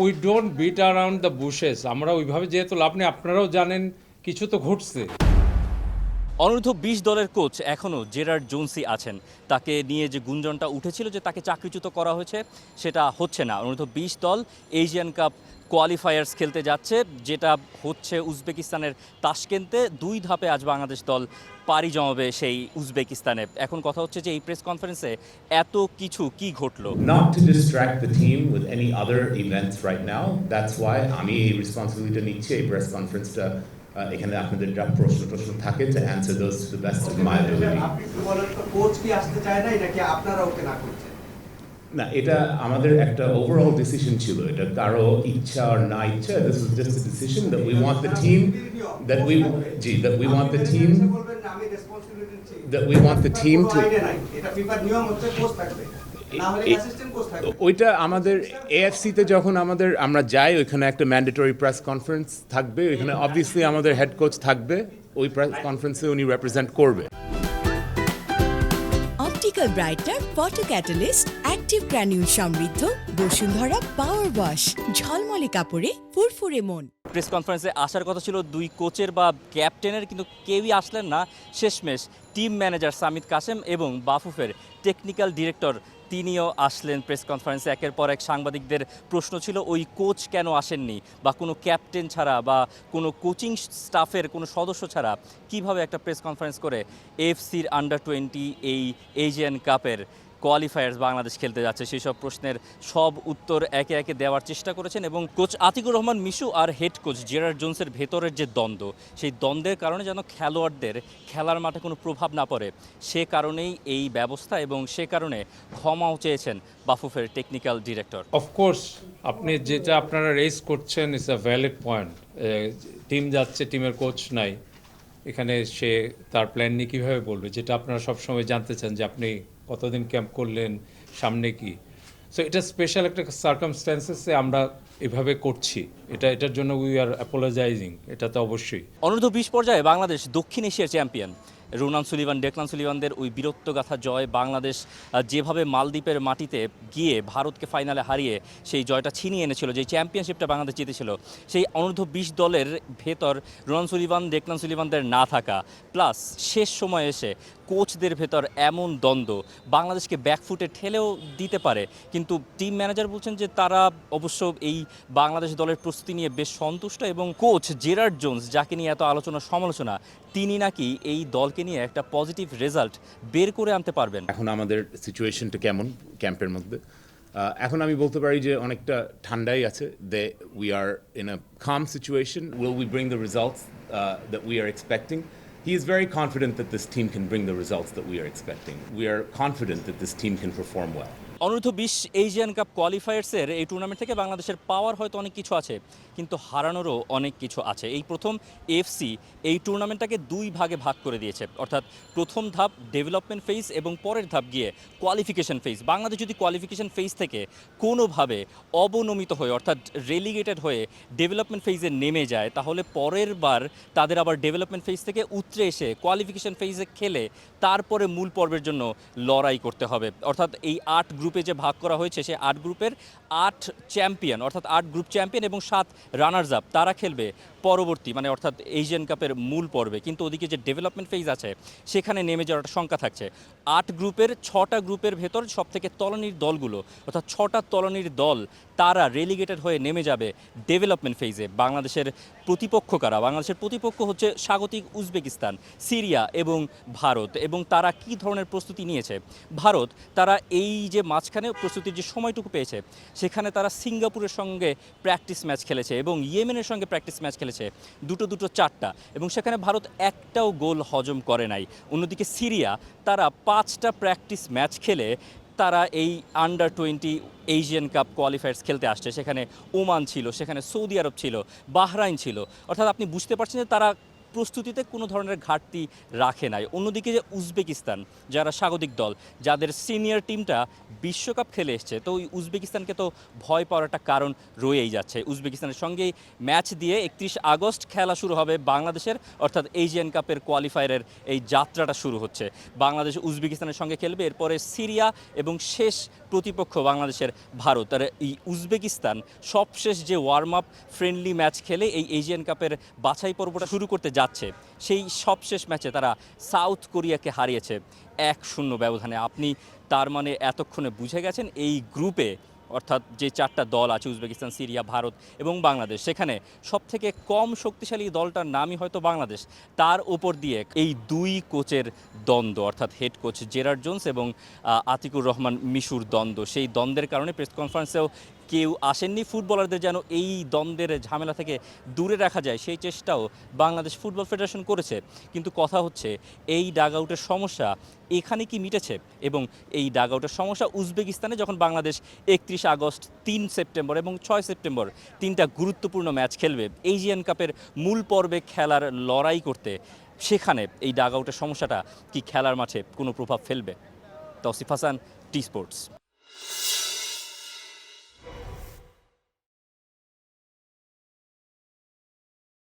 We don't bit around the bushes. আমরা ওইভাবে যেহেতু লাভ নেই, আপনারাও জানেন কিছু তো ঘটছে। অনূর্ধ্ব-20 দলের কোচ এখনও জেরার্ড জোন্সই আছেন। তাকে নিয়ে যে গুঞ্জনটা উঠেছিল যে তাকে চাকরিচ্যুত করা হয়েছে, সেটা হচ্ছে না। অনূর্ধ্ব-20 দল এশিয়ান কাপ কোয়ালিফায়ার্স খেলতে যাচ্ছে, যেটা হচ্ছে উজবেকিস্তানের তাশকেন্তে। 2 ধাপে আজ বাংলাদেশ দল পাড়ি জমাবে সেই উজবেকিস্তানে। এখন কথা হচ্ছে যে এই প্রেস কনফারেন্সে এত কিছু কি ঘটলো। Not to distract the team with any other events right now. That's why আমি এই রেসপন্সিবিলিটি নিচ্ছি এই প্রেস কনফারেন্সটা এখানে আপনাদের যা প্রশ্ন থাকে to answer those to the best of my ability. আপনি তো বলেন তো কোচ কি আসতে চায় না, এটা কি আপনারা ওকে না করছেন? না, এটা আমাদের একটা ওভারঅল ডিসিশন ছিল। এটা কারো ইচ্ছা আর না ইচ্ছা, this was just a decision that we want the team that we want the team আমি রেসপন্সিবিলিটি নিচ্ছি that we want the team to এটা ফিফার নিয়ম হচ্ছে কোচ থাকবে, না হলে অ্যাসিস্ট্যান্ট কোচ থাকবে। ওইটা আমাদের এএফসিতে যখন আমরা যাই, ওইখানে একটা ম্যান্ডেটরি প্রেস কনফারেন্স থাকবে, ওইখানে অবভিয়াসলি আমাদের হেড কোচ থাকবে, ওই প্রেস কনফারেন্সে উনি রিপ্রেজেন্ট করবে। Optical brighter photo catalyst active granule সমৃদ্ধ বসুন্ধরা পাওয়ার ওয়াশ ঝলমলে কাপড়ে ফুরফুরে মন। প্রেস কনফারেন্সে আসার কথা ছিল 2 কোচের বা ক্যাপ্টেনের, কিন্তু কেউই আসলেন না। শেষমেশ টিম ম্যানেজার সামিদ কাসেম এবং বাফুফের টেকনিক্যাল ডিরেক্টর তিনিও আসলেন প্রেস কনফারেন্সে। একের পর এক সাংবাদিকদের প্রশ্ন ছিল ওই কোচ কেন আসেননি, বা কোনো ক্যাপ্টেন ছাড়া বা কোনো কোচিং স্টাফের কোনো সদস্য ছাড়া কিভাবে একটা প্রেস কনফারেন্স করে এফসির আন্ডার-20 এই এশিয়ান কাপের কোয়ালিফায়ার্স বাংলাদেশ খেলতে যাচ্ছে, সেই সব প্রশ্নের সব উত্তর একে একে দেওয়ার চেষ্টা করেছেন। এবং কোচ আতিকুর রহমান মিশু আর হেড কোচ জেরার্ড জোন্সের ভেতরের যে দ্বন্দ্ব, সেই দ্বন্দ্বের কারণে যেন খেলোয়াড়দের খেলার মাঠে কোনো প্রভাব না পড়ে, সে কারণেই এই ব্যবস্থা, এবং সে কারণে ক্ষমাও চেয়েছেন বাফুফের টেকনিক্যাল ডিরেক্টর। অফকোর্স আপনি যেটা আপনারা রেজ করছেন it's a valid point. Team যাচ্ছে, টিমের কোচ নাই, এখানে সে তার প্ল্যান নিয়ে কীভাবে বলবে, যেটা আপনারা সবসময় জানতে চান যে আপনি কতদিন ক্যাম্প করলেন, সামনে কি। সো এটা স্পেশাল একটা সার্কামস্ট্যান্সেসে আমরা এভাবে করছি, এটার জন্য উই আর অ্যাপোলোজাইজিং, এটা তো অবশ্যই। অনূর্ধ্ব-20 পর্যায়ে বাংলাদেশ দক্ষিণ এশিয়ার চ্যাম্পিয়ন। রোনান সুলিভান, ডেকলান সুলিভানদের ওই বীরত্বগাথা জয়, বাংলাদেশ যেভাবে মালদ্বীপের মাটিতে গিয়ে ভারতকে ফাইনালে হারিয়ে সেই জয়টা ছিনিয়ে এনেছিল, যে চ্যাম্পিয়নশিপটা বাংলাদেশ জিতেছিল, সেই অনূর্ধ্ব-20 দলের ভেতর রোনান সুলিভান, ডেকলান সুলিভানদের না থাকা, প্লাস শেষ সময় এসে কোচদের ভেতর এমন দ্বন্দ্ব বাংলাদেশকে ব্যাকফুটে ঠেলেও দিতে পারে। কিন্তু টিম ম্যানেজার বলছেন যে তারা অবশ্য এই বাংলাদেশ দলের প্রস্তুতি নিয়ে বেশ সন্তুষ্ট, এবং কোচ জেরার্ড জোন্স, যাকে নিয়ে এত আলোচনা সমালোচনা, তিনি নাকি এই দলকে নিয়ে একটা পজিটিভ রেজাল্ট বের করে আনতে পারবেন। এখন আমাদের সিচুয়েশনটা কেমন ক্যাম্পের মধ্যে, এখন আমি বলতে পারি যে অনেকটা ঠান্ডাই আছে। We are in a calm situation. Will we bring the results that we are expecting? He is very confident that this team can bring the results that we are expecting. We are confident that this team can perform well. অনূর্ধ্ব-20 Asian cup কোয়ালিফায়ার্সের এই tournament থেকে বাংলাদেশের পাওয়ার হয়তো অনেক কিছু আছে, কিন্তু হারানোরও অনেক কিছু আছে। এই প্রথম এফসি এই টুর্নামেন্টটাকে 2 ভাগে ভাগ করে দিয়েছে, অর্থাৎ প্রথম ধাপ ডেভেলপমেন্ট ফেজ এবং পরের ধাপ গিয়ে কোয়ালিফিকেশন ফেজ। বাংলাদেশ যদি কোয়ালিফিকেশন ফেজ থেকে কোনোভাবে অবনমিত হয়ে, অর্থাৎ রেলিগেটেড হয়ে ডেভেলপমেন্ট ফেজে নেমে যায়, তাহলে পরের বার তাদের আবার ডেভেলপমেন্ট ফেজ থেকে উতরে এসে কোয়ালিফিকেশন ফেজে খেলে তারপরে মূল পর্বের জন্য লড়াই করতে হবে। অর্থাৎ এই 8 গ্রুপে যে ভাগ করা হয়েছে, সেই 8 গ্রুপের 8 চ্যাম্পিয়ন, অর্থাৎ 8 গ্রুপ চ্যাম্পিয়ন এবং 7 রানার্স আপ, তারা খেলবে পরবর্তী, মানে অর্থাৎ এশিয়ান কাপের মূল পর্বে। কিন্তু ওদিকে যে ডেভেলপমেন্ট ফেজ আছে, সেখানে নেমে যাওয়ার একটা সংখ্যা থাকছে। 8 গ্রুপের 6টা গ্রুপের ভেতর সবথেকে তলানির দলগুলো, অর্থাৎ 6টা তলানির দল, তারা রেলিগেটেড হয়ে নেমে যাবে ডেভেলপমেন্ট ফেজে। বাংলাদেশের প্রতিপক্ষ কারা? বাংলাদেশের প্রতিপক্ষ হচ্ছে স্বাগতিক উজবেকিস্তান, সিরিয়া এবং ভারত। এবং তারা কি ধরনের প্রস্তুতি নিয়েছে? ভারত, তারা এই যে মাঝখানে প্রস্তুতির যে সময়টুকু পেয়েছে, সেখানে তারা সিঙ্গাপুরের সঙ্গে প্র্যাকটিস ম্যাচ খেলেছে এবং ইয়েমেনের সঙ্গে প্র্যাকটিস ম্যাচ খেলেছে, দুটো 4টা, এবং সেখানে ভারত একটাও গোল হজম করে নাই। অন্যদিকে সিরিয়া, তারা 5টা প্র্যাকটিস ম্যাচ খেলে তারা এই আন্ডার-20 এশিয়ান কাপ কোয়ালিফায়ার্স খেলতে আসছে। সেখানে ওমান ছিল, সেখানে সৌদি আরব ছিল, বাহরাইন ছিল। অর্থাৎ আপনি বুঝতে পারছেন যে তারা প্রস্তুতিতে কোনো ধরনের ঘাটতি রাখে নাই। অন্যদিকে যে উজবেকিস্তান, যারা স্বাগতিক দল, যাদের সিনিয়র টিমটা বিশ্বকাপ খেলে এসছে, তো ওই উজবেকিস্তানকে তো ভয় পাওয়ার একটা কারণ রয়েই যাচ্ছে। উজবেকিস্তানের সঙ্গেই ম্যাচ দিয়ে 31 আগস্ট খেলা শুরু হবে বাংলাদেশের, অর্থাৎ এশিয়ান কাপের কোয়ালিফায়ারের এই যাত্রাটা শুরু হচ্ছে। বাংলাদেশ উজবেকিস্তানের সঙ্গে খেলবে, এরপরে সিরিয়া এবং শেষ প্রতিপক্ষ বাংলাদেশের ভারত। আর এই উজবেকিস্তান সবশেষ যে ওয়ার্ম আপ ফ্রেন্ডলি ম্যাচ খেলে এই এশিয়ান কাপের বাছাই পর্বটা শুরু করতে যাচ্ছে, সেই সবশেষ ম্যাচে তারা সাউথ কোরিয়াকে হারিয়েছে 1-0 ব্যবধানে। আপনি তার মানে এতক্ষণে বুঝে গেছেন এই গ্রুপে, অর্থাৎ যে 4টা দল আছে উজবেকিস্তান, সিরিয়া, ভারত এবং বাংলাদেশ, সেখানে সবথেকে কম শক্তিশালী দলটার নামই হয়তো বাংলাদেশ। তার উপর দিয়ে এই দুই কোচের দ্বন্দ্ব, অর্থাৎ হেড কোচ জেরার্ড জোন্স এবং আতিকুর রহমান মিশুর দ্বন্দ্ব, সেই দ্বন্দ্বের কারণে প্রেস কনফারেন্সেও কেউ আসেননি। ফুটবলারদের যেন এই দ্বন্দ্বের ঝামেলা থেকে দূরে রাখা যায় সেই চেষ্টাও বাংলাদেশ ফুটবল ফেডারেশন করেছে। কিন্তু কথা হচ্ছে এই ডাগ আউটের সমস্যা এখানে কি মিটেছে? এবং এই ডাগ আউটের সমস্যা উজবেকিস্তানে যখন বাংলাদেশ 31 আগস্ট, 3 সেপ্টেম্বর এবং 6 সেপ্টেম্বর 3টা গুরুত্বপূর্ণ ম্যাচ খেলবে এশিয়ান কাপের মূল পর্বে খেলার লড়াই করতে, সেখানে এই ডাগ আউটের সমস্যাটা কি খেলার মাঠে কোনো প্রভাব ফেলবে? Tausif Hasan, T Sports.